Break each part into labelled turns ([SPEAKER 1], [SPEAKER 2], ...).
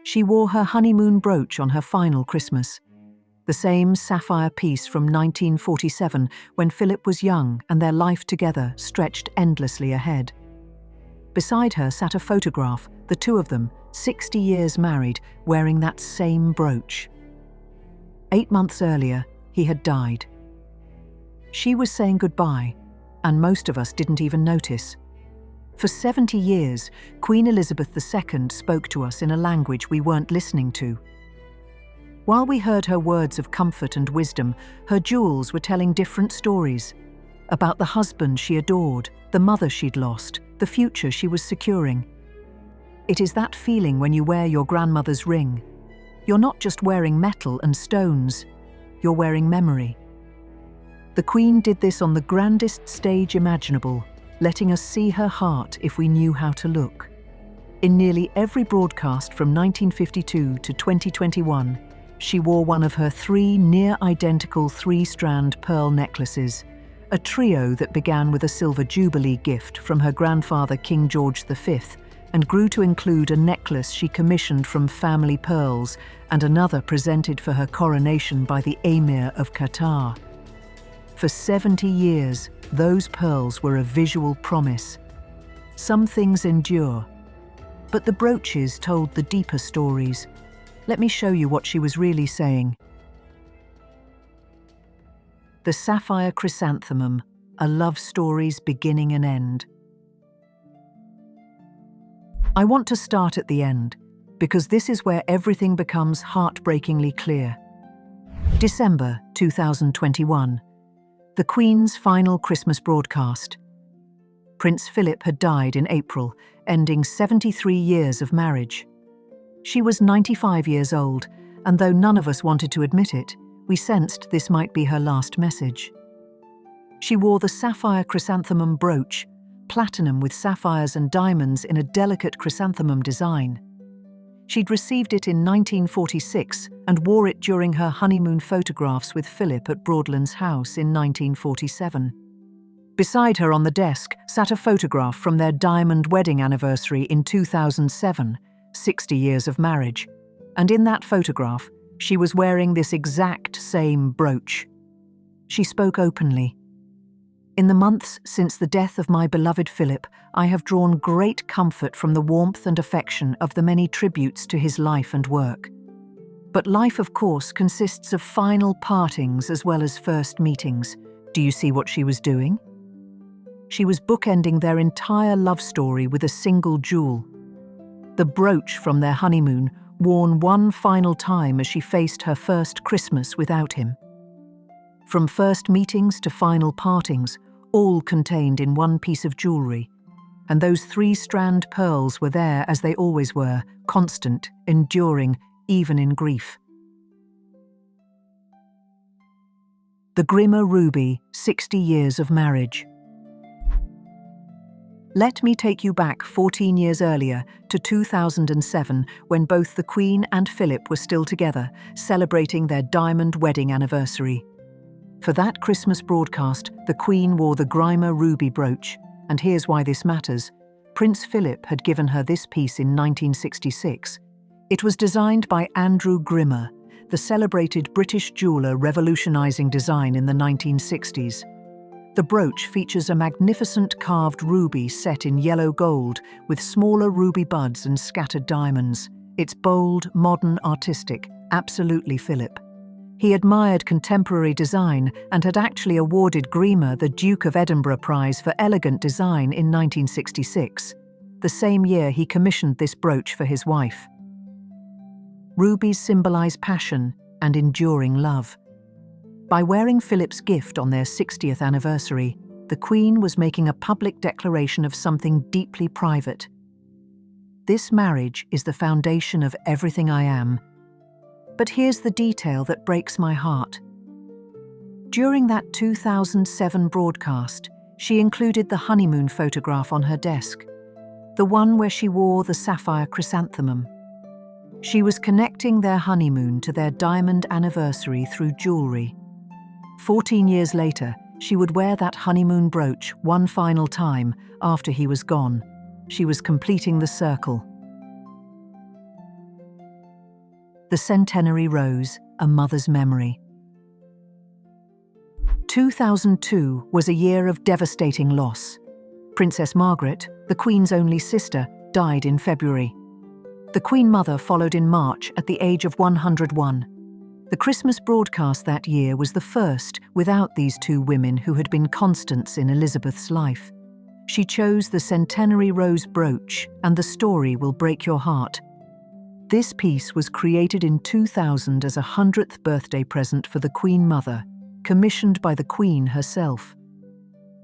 [SPEAKER 1] She wore her honeymoon brooch on her final Christmas. The same sapphire piece from 1947 when Philip was young and their life together stretched endlessly ahead. Beside her sat a photograph, the two of them, 60 years married, wearing that same brooch. 8 months earlier, he had died. She was saying goodbye, and most of us didn't even notice. For 70 years, Queen Elizabeth II spoke to us in a language we weren't listening to. While we heard her words of comfort and wisdom, her jewels were telling different stories. About the husband she adored, the mother she'd lost, the future she was securing. It is that feeling when you wear your grandmother's ring. You're not just wearing metal and stones, you're wearing memory. The Queen did this on the grandest stage imaginable, letting us see her heart if we knew how to look. In nearly every broadcast from 1952 to 2021, she wore one of her 3 near-identical 3-strand pearl necklaces, a trio that began with a silver jubilee gift from her grandfather King George V and grew to include a necklace she commissioned from family pearls and another presented for her coronation by the Emir of Qatar. For 70 years, those pearls were a visual promise. Some things endure, but the brooches told the deeper stories. Let me show you what she was really saying. The Sapphire Chrysanthemum, a love story's beginning and end. I want to start at the end, because this is where everything becomes heartbreakingly clear. December 2021. The Queen's final Christmas broadcast. Prince Philip had died in April, ending 73 years of marriage. She was 95 years old, and though none of us wanted to admit it, we sensed this might be her last message. She wore the Sapphire Chrysanthemum Brooch, platinum with sapphires and diamonds in a delicate chrysanthemum design. She'd received it in 1946 and wore it during her honeymoon photographs with Philip at Broadlands House in 1947. Beside her on the desk sat a photograph from their diamond wedding anniversary in 2007, 60 years of marriage, and in that photograph, she was wearing this exact same brooch. She spoke openly. In the months since the death of my beloved Philip, I have drawn great comfort from the warmth and affection of the many tributes to his life and work. But life, of course, consists of final partings as well as first meetings. Do you see what she was doing? She was bookending their entire love story with a single jewel. The brooch from their honeymoon, worn one final time as she faced her first Christmas without him. From first meetings to final partings, all contained in one piece of jewellery, and those 3-strand pearls were there as they always were, constant, enduring, even in grief. The Grima Ruby, 60 years of marriage. Let me take you back 14 years earlier to 2007, when both the Queen and Philip were still together, celebrating their diamond wedding anniversary. For that Christmas broadcast, the Queen wore the Grima Ruby brooch, and here's why this matters. Prince Philip had given her this piece in 1966. It was designed by Andrew Grima, the celebrated British jeweller revolutionising design in the 1960s. The brooch features a magnificent carved ruby set in yellow gold with smaller ruby buds and scattered diamonds. It's bold, modern, artistic, absolutely Philip. He admired contemporary design and had actually awarded Grima the Duke of Edinburgh Prize for Elegant Design in 1966, the same year he commissioned this brooch for his wife. Rubies symbolise passion and enduring love. By wearing Philip's gift on their 60th anniversary, the Queen was making a public declaration of something deeply private. This marriage is the foundation of everything I am. But here's the detail that breaks my heart. During that 2007 broadcast, she included the honeymoon photograph on her desk, the one where she wore the sapphire chrysanthemum. She was connecting their honeymoon to their diamond anniversary through jewellery. 14 years later, she would wear that honeymoon brooch one final time after he was gone. She was completing the circle. The Centenary Rose, a mother's memory. 2002 was a year of devastating loss. Princess Margaret, the Queen's only sister, died in February. The Queen Mother followed in March at the age of 101. The Christmas broadcast that year was the first without these two women who had been constants in Elizabeth's life. She chose the Centenary Rose brooch, and the story will break your heart. This piece was created in 2000 as a 100th birthday present for the Queen Mother, commissioned by the Queen herself.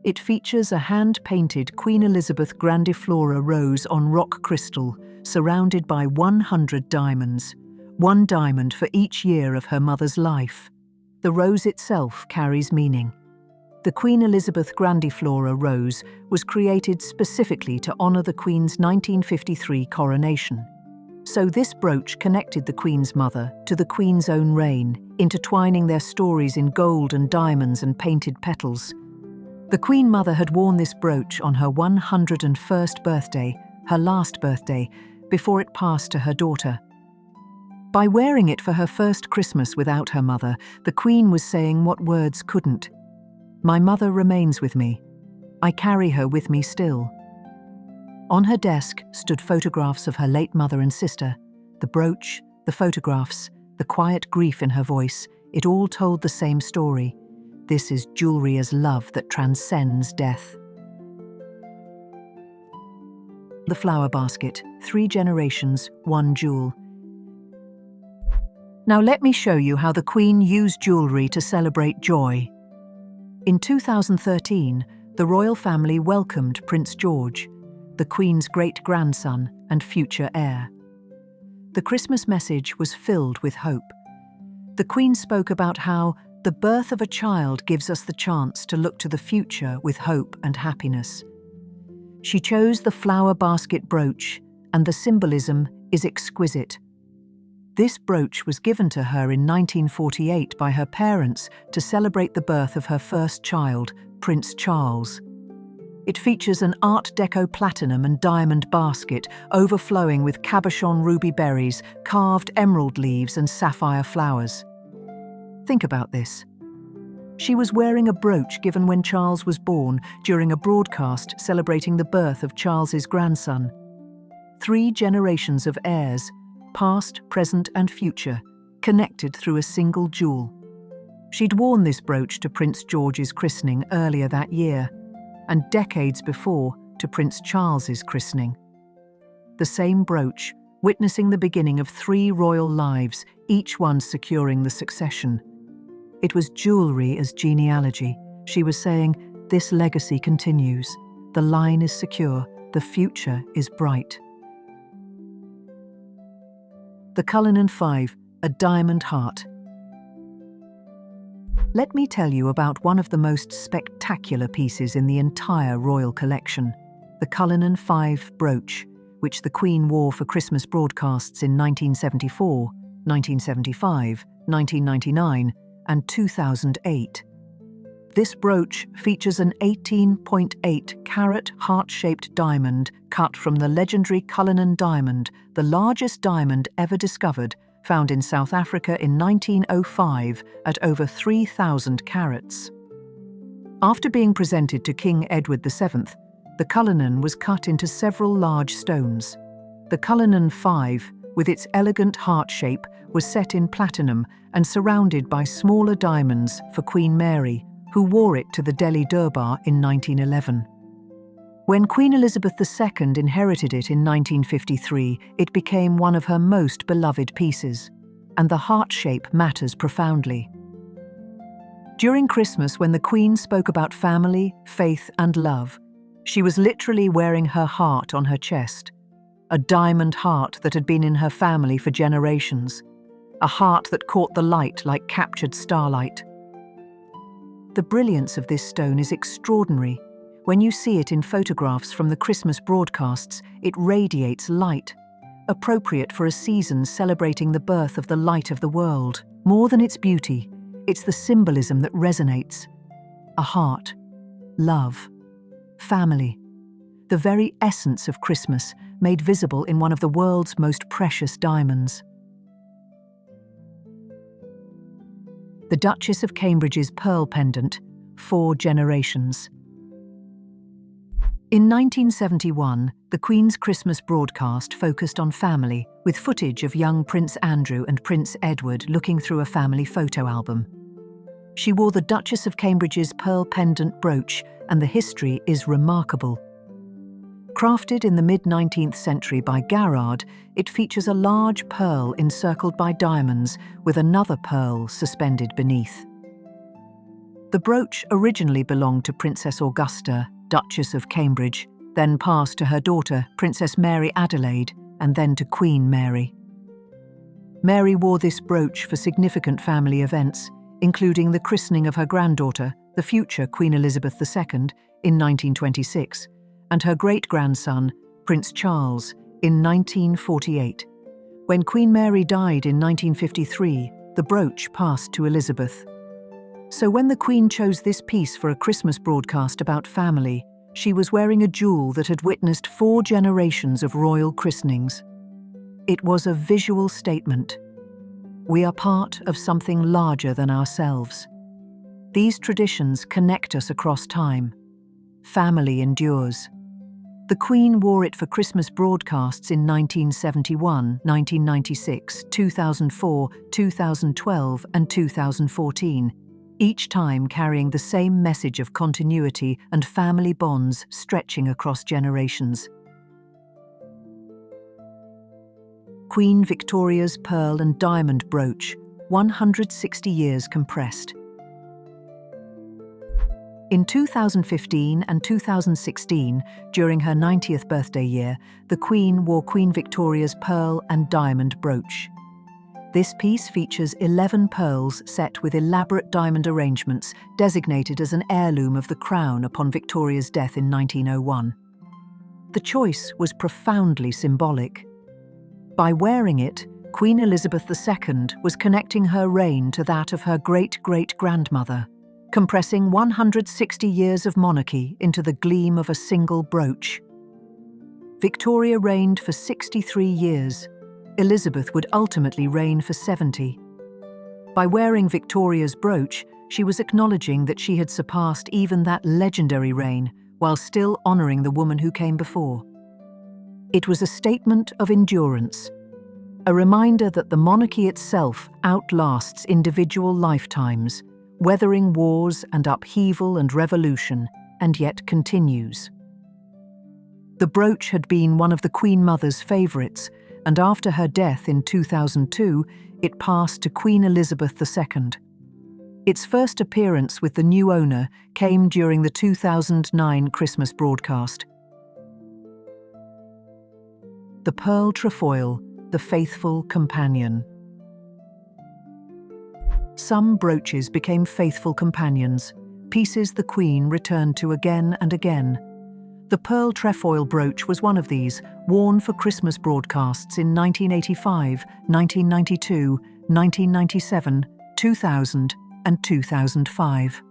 [SPEAKER 1] It features a hand-painted Queen Elizabeth grandiflora rose on rock crystal, surrounded by 100 diamonds, one diamond for each year of her mother's life. The rose itself carries meaning. The Queen Elizabeth grandiflora rose was created specifically to honour the Queen's 1953 coronation. So this brooch connected the Queen's mother to the Queen's own reign, intertwining their stories in gold and diamonds and painted petals. The Queen Mother had worn this brooch on her 101st birthday, her last birthday, before it passed to her daughter. By wearing it for her first Christmas without her mother, the Queen was saying what words couldn't. "My mother remains with me. I carry her with me still." On her desk stood photographs of her late mother and sister. The brooch, the photographs, the quiet grief in her voice, it all told the same story. This is jewelry as love that transcends death. The Flower Basket, 3 generations, 1 jewel. Now let me show you how the Queen used jewelry to celebrate joy. In 2013, the royal family welcomed Prince George, the Queen's great-grandson and future heir. The Christmas message was filled with hope. The Queen spoke about how the birth of a child gives us the chance to look to the future with hope and happiness. She chose the Flower Basket Brooch, and the symbolism is exquisite. This brooch was given to her in 1948 by her parents to celebrate the birth of her first child, Prince Charles. It features an Art Deco platinum and diamond basket overflowing with cabochon ruby berries, carved emerald leaves and sapphire flowers. Think about this. She was wearing a brooch given when Charles was born during a broadcast celebrating the birth of Charles's grandson. 3 generations of heirs, past, present and future, connected through a single jewel. She'd worn this brooch to Prince George's christening earlier that year, and decades before to Prince Charles's christening. The same brooch, witnessing the beginning of 3 royal lives, each one securing the succession. It was jewelry as genealogy. She was saying, this legacy continues. The line is secure. The future is bright. The Cullinan V, a diamond heart. Let me tell you about one of the most spectacular pieces in the entire royal collection, the Cullinan V brooch, which the Queen wore for Christmas broadcasts in 1974, 1975, 1999, and 2008. This brooch features an 18.8-carat heart-shaped diamond cut from the legendary Cullinan diamond, the largest diamond ever discovered, found in South Africa in 1905 at over 3,000 carats. After being presented to King Edward VII, the Cullinan was cut into several large stones. The Cullinan V, with its elegant heart shape, was set in platinum and surrounded by smaller diamonds for Queen Mary, who wore it to the Delhi Durbar in 1911. When Queen Elizabeth II inherited it in 1953, it became one of her most beloved pieces, and the heart shape matters profoundly. During Christmas, when the Queen spoke about family, faith, and love, she was literally wearing her heart on her chest, a diamond heart that had been in her family for generations, a heart that caught the light like captured starlight. The brilliance of this stone is extraordinary. When you see it in photographs from the Christmas broadcasts, it radiates light, appropriate for a season celebrating the birth of the light of the world. More than its beauty, it's the symbolism that resonates. A heart, love, family, the very essence of Christmas made visible in one of the world's most precious diamonds. The Duchess of Cambridge's pearl pendant, 4 generations. In 1971, the Queen's Christmas broadcast focused on family, with footage of young Prince Andrew and Prince Edward looking through a family photo album. She wore the Duchess of Cambridge's pearl pendant brooch, and the history is remarkable. Crafted in the mid-19th century by Garrard, it features a large pearl encircled by diamonds with another pearl suspended beneath. The brooch originally belonged to Princess Augusta, Duchess of Cambridge, then passed to her daughter, Princess Mary Adelaide, and then to Queen Mary. Mary wore this brooch for significant family events, including the christening of her granddaughter, the future Queen Elizabeth II, in 1926, and her great-grandson, Prince Charles, in 1948. When Queen Mary died in 1953, the brooch passed to Elizabeth. So when the Queen chose this piece for a Christmas broadcast about family, she was wearing a jewel that had witnessed 4 generations of royal christenings. It was a visual statement. We are part of something larger than ourselves. These traditions connect us across time. Family endures. The Queen wore it for Christmas broadcasts in 1971, 1996, 2004, 2012, and 2014. Each time carrying the same message of continuity and family bonds stretching across generations. Queen Victoria's Pearl and Diamond Brooch, 160 years compressed. In 2015 and 2016, during her 90th birthday year, the Queen wore Queen Victoria's Pearl and Diamond Brooch. This piece features 11 pearls set with elaborate diamond arrangements, designated as an heirloom of the crown upon Victoria's death in 1901. The choice was profoundly symbolic. By wearing it, Queen Elizabeth II was connecting her reign to that of her great-great-grandmother, compressing 160 years of monarchy into the gleam of a single brooch. Victoria reigned for 63 years. Elizabeth would ultimately reign for 70. By wearing Victoria's brooch, she was acknowledging that she had surpassed even that legendary reign while still honoring the woman who came before. It was a statement of endurance, a reminder that the monarchy itself outlasts individual lifetimes, weathering wars and upheaval and revolution, and yet continues. The brooch had been one of the Queen Mother's favourites, and after her death in 2002, it passed to Queen Elizabeth II. Its first appearance with the new owner came during the 2009 Christmas broadcast. The Pearl Trefoil, the faithful companion. Some brooches became faithful companions, pieces the Queen returned to again and again. The Pearl Trefoil brooch was one of these, worn for Christmas broadcasts in 1985, 1992, 1997, 2000, and 2005.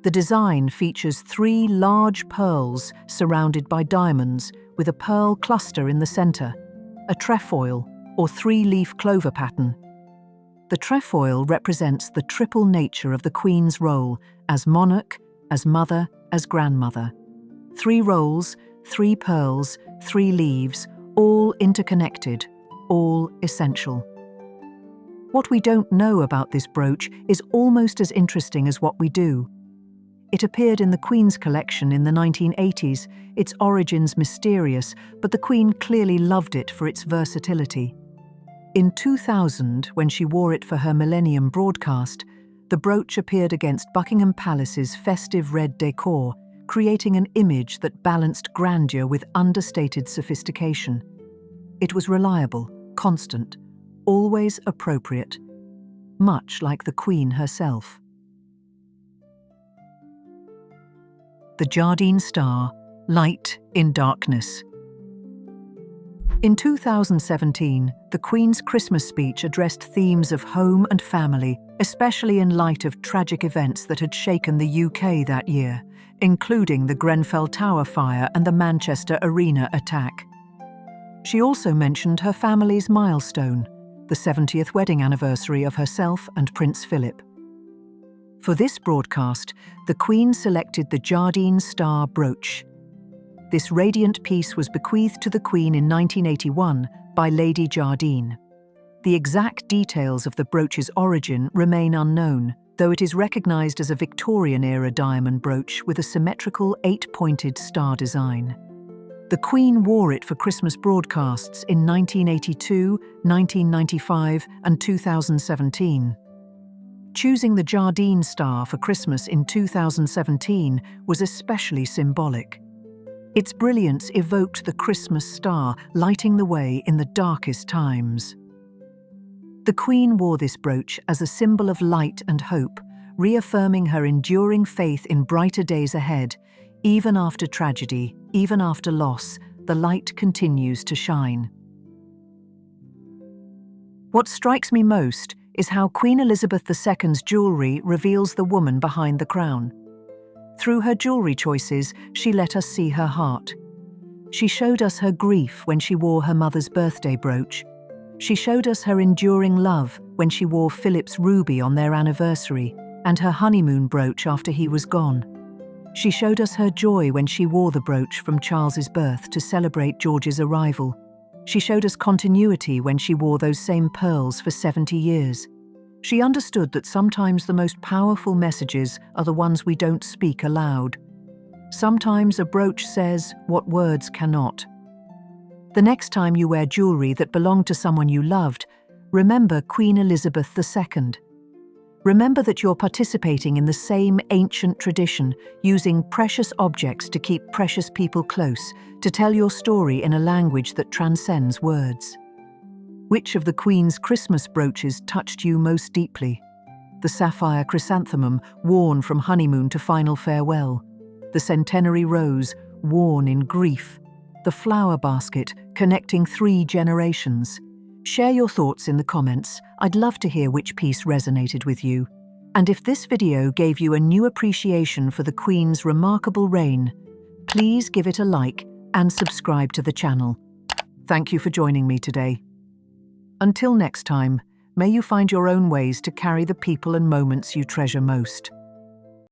[SPEAKER 1] The design features 3 large pearls surrounded by diamonds, with a pearl cluster in the center, a trefoil, or 3-leaf clover pattern. The trefoil represents the triple nature of the Queen's role as monarch, as mother, as grandmother. 3 roles, 3 pearls, 3 leaves, all interconnected, all essential. What we don't know about this brooch is almost as interesting as what we do. It appeared in the Queen's collection in the 1980s, its origins mysterious, but the Queen clearly loved it for its versatility. In 2000, when she wore it for her Millennium broadcast, the brooch appeared against Buckingham Palace's festive red decor, creating an image that balanced grandeur with understated sophistication. It was reliable, constant, always appropriate, much like the Queen herself. The Jardine Star, light in darkness. In 2017, the Queen's Christmas speech addressed themes of home and family, especially in light of tragic events that had shaken the UK that year, including the Grenfell Tower fire and the Manchester Arena attack. She also mentioned her family's milestone, the 70th wedding anniversary of herself and Prince Philip. For this broadcast, the Queen selected the Jardine Star brooch. This radiant piece was bequeathed to the Queen in 1981 by Lady Jardine. The exact details of the brooch's origin remain unknown, though it is recognized as a Victorian-era diamond brooch with a symmetrical 8-pointed star design. The Queen wore it for Christmas broadcasts in 1982, 1995, and 2017. Choosing the Jardine Star for Christmas in 2017 was especially symbolic. Its brilliance evoked the Christmas star, lighting the way in the darkest times. The Queen wore this brooch as a symbol of light and hope, reaffirming her enduring faith in brighter days ahead. Even after tragedy, even after loss, the light continues to shine. What strikes me most is how Queen Elizabeth II's jewellery reveals the woman behind the crown. Through her jewellery choices, she let us see her heart. She showed us her grief when she wore her mother's birthday brooch. She showed us her enduring love when she wore Philip's ruby on their anniversary and her honeymoon brooch after he was gone. She showed us her joy when she wore the brooch from Charles's birth to celebrate George's arrival. She showed us continuity when she wore those same pearls for 70 years. She understood that sometimes the most powerful messages are the ones we don't speak aloud. Sometimes a brooch says what words cannot. The next time you wear jewellery that belonged to someone you loved, remember Queen Elizabeth II. Remember that you're participating in the same ancient tradition, using precious objects to keep precious people close, to tell your story in a language that transcends words. Which of the Queen's Christmas brooches touched you most deeply? The Sapphire Chrysanthemum, worn from honeymoon to final farewell. The Centenary Rose, worn in grief. The Flower Basket, connecting 3 generations. Share your thoughts in the comments. I'd love to hear which piece resonated with you. And if this video gave you a new appreciation for the Queen's remarkable reign, please give it a like and subscribe to the channel. Thank you for joining me today. Until next time, may you find your own ways to carry the people and moments you treasure most.